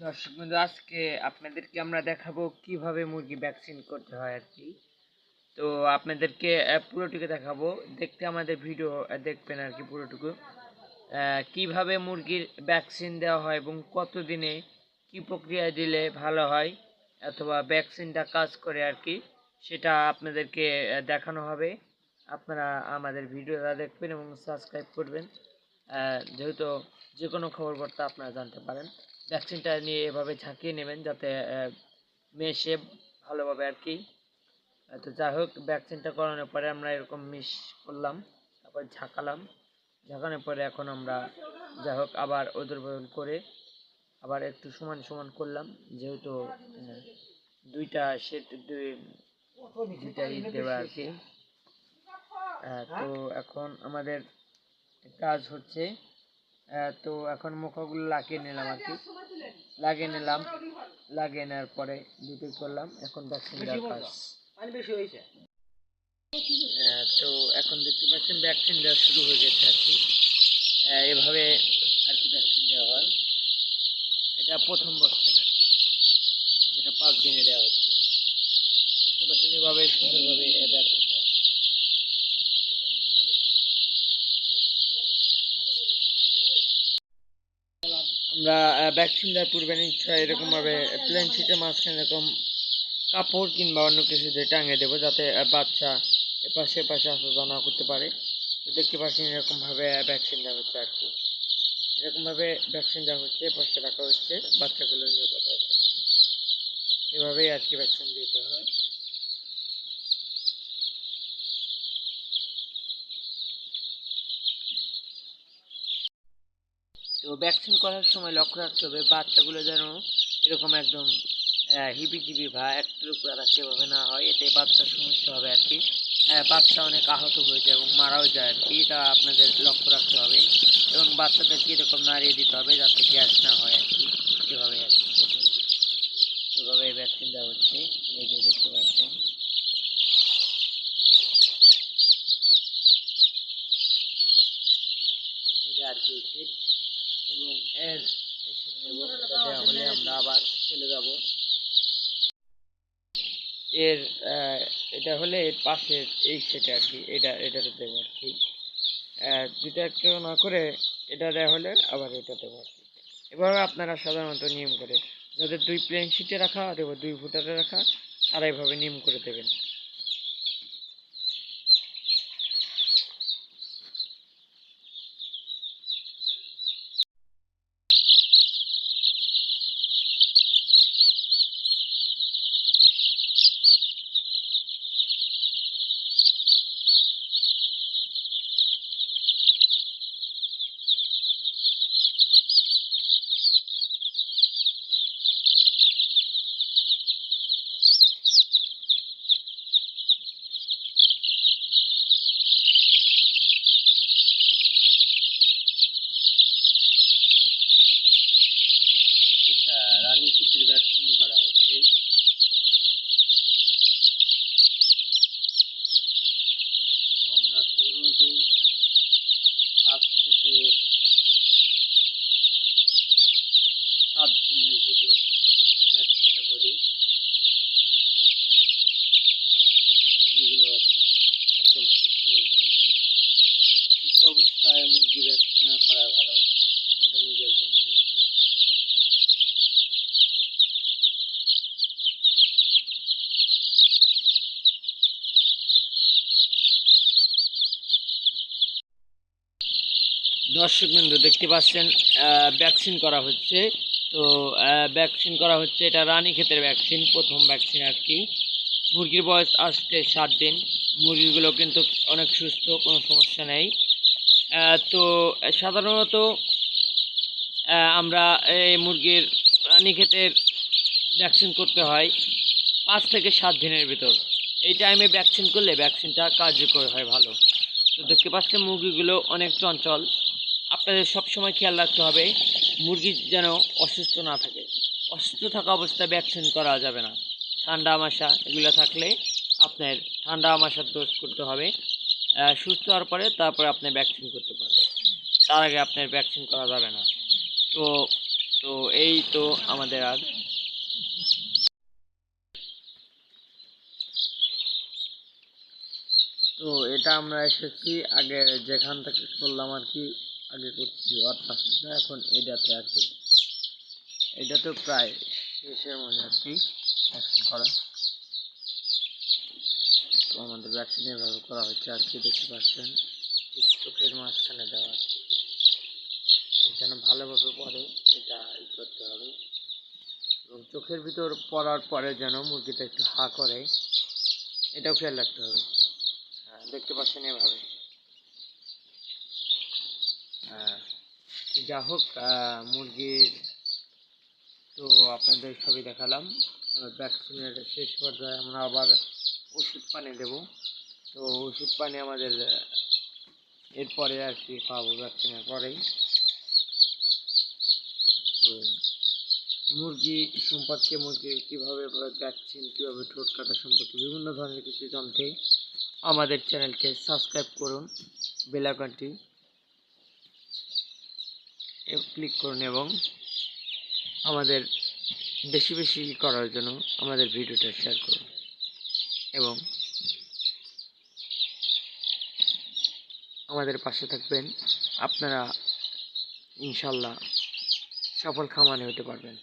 দর্শক বন্ধু, আজকে আপনাদেরকে আমরা দেখাবো কিভাবে মুরগি ভ্যাকসিন করতে হয় আর কি। তো আপনাদেরকে পুরোটুকু দেখাবো, দেখতে আমাদের ভিডিও দেখবেন আর কি পুরোটুকু। কিভাবে মুরগির ভ্যাকসিন দেওয়া হয় এবং কত দিনে কি প্রক্রিয়া দিলে ভালো হয় অথবা ভ্যাকসিনটা কাজ করে আর কি, সেটা আপনাদেরকে দেখানো হবে। আপনারা আমাদের ভিডিওটা দেখবেন এবং সাবস্ক্রাইব করবেন, যেহেতু যে কোনো খবর বার্তা আপনারা জানতে পারেন। ভ্যাকসিনটা নিয়ে এভাবে ঝাঁকিয়ে নেবেন যাতে মেশে ভালোভাবে আর কি। তো যাই হোক, ভ্যাকসিনটা করানোর পরে আমরা এরকম মিশ করলাম, তারপর ঝাঁকালাম। ঝাঁকানোর পরে এখন আমরা যাই হোক আবার ওদের বদল করে আবার একটু সমান সমান করলাম, যেহেতু দুইটা সেট দুইটা দেবে আর কি। তো এখন আমাদের কাজ হচ্ছে, তো এখন মুখগুলো লাগিয়ে নিলাম আর কি, লাগিয়ে নেওয়ার পরে দুটোই করলাম। এখন ভ্যাকসিন দেওয়ার কাজ। তো এখন দেখতে পাচ্ছেন ভ্যাকসিন দেওয়া শুরু হয়ে গেছে আর কি। এভাবে আর কি ভ্যাকসিন দেওয়া হয়। এটা প্রথম ভ্যাকসিন আর কি, যেটা 5 দিনে দেওয়া হচ্ছে। দেখতে পাচ্ছেন এভাবে সুন্দরভাবে ভ্যাকসিন দেওয়া হচ্ছে। আমরা ভ্যাকসিন দেওয়ার পূর্বে নিশ্চয়ই এরকমভাবে প্লেন শিটের মাঝখানে এরকম কাপড় কিংবা অন্য কিছু দিয়ে টাঙিয়ে দেবো, যাতে বাচ্চা এপাশে এপাশে আসা যাওয়া না করতে পারে। তো দেখতে পাচ্ছেন এরকমভাবে ভ্যাকসিন দেওয়া হচ্ছে আর কি। এরকমভাবে ভ্যাকসিন দেওয়া হচ্ছে, পাশে রাখা হচ্ছে, বাচ্চাগুলো নিরাপদে আছে আর কি। এভাবেই আর কি ভ্যাকসিন দিতে হয়। তো ভ্যাকসিন করার সময় লক্ষ্য রাখতে হবে বাচ্চাগুলো যেন এরকম একদম হিবিজিবি বা একটার উপর আর সেভাবে না হয়, এতে বাচ্চার সমস্যা হবে আর কি। বাচ্চা অনেক আহত হয়ে যায় এবং মারাও যায় আর কি, এটা আপনাদের লক্ষ্য রাখতে হবে। এবং বাচ্চাদেরকে এরকম নাড়িয়ে দিতে হবে যাতে গ্যাস না হয় আর কি। এভাবে আর কি করবেন। এভাবে ভ্যাকসিন দেওয়া হচ্ছে, এই যে দেখতে পাচ্ছেন। এটা আর কি উচিত, এবং এর দেওয়া হলে আমরা আবার চলে যাব এর এটা হলে এর পাশের এই সেটে আর কি, এটাতে দেবো আর কি। দুটা একটা না করে এটা দেওয়া হলে আবার এটা দেবো আর কি। এভাবে আপনারা সাধারণত নিয়ম করে, যাদের 2 প্লেন শিটে রাখা অথবা 2 ফুটারে রাখা, তারা এভাবে নিয়ম করে দেবেন। এটা রানীক্ষেতের ভ্যাকসিন করা হচ্ছে। আমরা সাধারণত 5 থেকে 7 দিনের ভিতর ভ্যাকসিনটা করি। মুরগিগুলো একদম সুস্থ মুরগি আর কি। সুস্থ অবস্থায় মুরগি ভ্যাকসিন না করা ভালো। আমাদের মুরগি একদম সুস্থ। দর্শক বিন্দু দেখতে পাচ্ছেন ভ্যাকসিন করা হচ্ছে। তো ভ্যাকসিন করা হচ্ছে, এটা রানীক্ষেতের ভ্যাকসিন, প্রথম ভ্যাকসিন আর কি। মুরগির বয়স আজকে 7 দিন। মুরগিগুলো কিন্তু অনেক সুস্থ, কোনো সমস্যা নেই। তো সাধারণত আমরা এই মুরগির রানীক্ষেতের ভ্যাকসিন করতে হয় 5 থেকে 7 দিনের ভিতর। এই টাইমে ভ্যাকসিন করলে ভ্যাকসিনটা কার্যকর হয় ভালো। তো দেখতে পাচ্ছেন মুরগিগুলো অনেক চঞ্চল। আপনাদের সবসময় খেয়াল রাখতে হবে মুরগি যেন অসুস্থ না থাকে। অসুস্থ থাকা অবস্থায় ভ্যাকসিন করা যাবে না। ঠান্ডা আমাশা এগুলো থাকলে আপনার ঠান্ডা আমাশার ডোজ করতে হবে। সুস্থ হওয়ার পরে তারপরে আপনি ভ্যাকসিন করতে পারবেন, তার আগে আপনার ভ্যাকসিন করা যাবে না। তো তো এই তো আমাদের আর তো এটা আমরা এসেছি আগে যেখান থেকে করলাম আর কি, আগে করছি অর্থাৎ এখন এটাতে আর কি, এটা তো প্রায় শেষের মধ্যে আর কি ভ্যাকসিন করা। তো আমাদের ভ্যাকসিন এভাবে করা হচ্ছে আর কি, দেখতে পাচ্ছেন ঠিক চোখের মাঝখানে দেওয়া, যেন ভালোভাবে পড়ে এটা করতে হবে, এবং চোখের ভিতর পড়ার পরে যেন মুরগিটা একটু হা করে, এটাও খেয়াল রাখতে হবে। হ্যাঁ, দেখতে পাচ্ছেন এভাবে। হ্যাঁ, যা হোক, মুরগির তো আপনাদের সবই দেখালাম। এবার ভ্যাকসিনের শেষ পর্যায়ে আমরা আবার ওষুধ পানি দেব। তো ওষুধ পানি আমাদের এরপরে আর কি পাবো ভ্যাকসিনের পরেই। তো মুরগি সম্পর্কে, মুরগি কীভাবে ভ্যাকসিন, কীভাবে ঠোঁট কাটা সম্পর্কে বিভিন্ন ধরনের কিছু জানতে আমাদের চ্যানেলকে সাবস্ক্রাইব করুন, বেল আইকনটি ক্লিক করুন এবং আমাদের বেশি বেশি করার জন্য আমাদের ভিডিওটা শেয়ার করুন এবং আমাদের পাশে থাকবেন। আপনারা ইনশাল্লাহ সফল খামারে হতে পারবেন।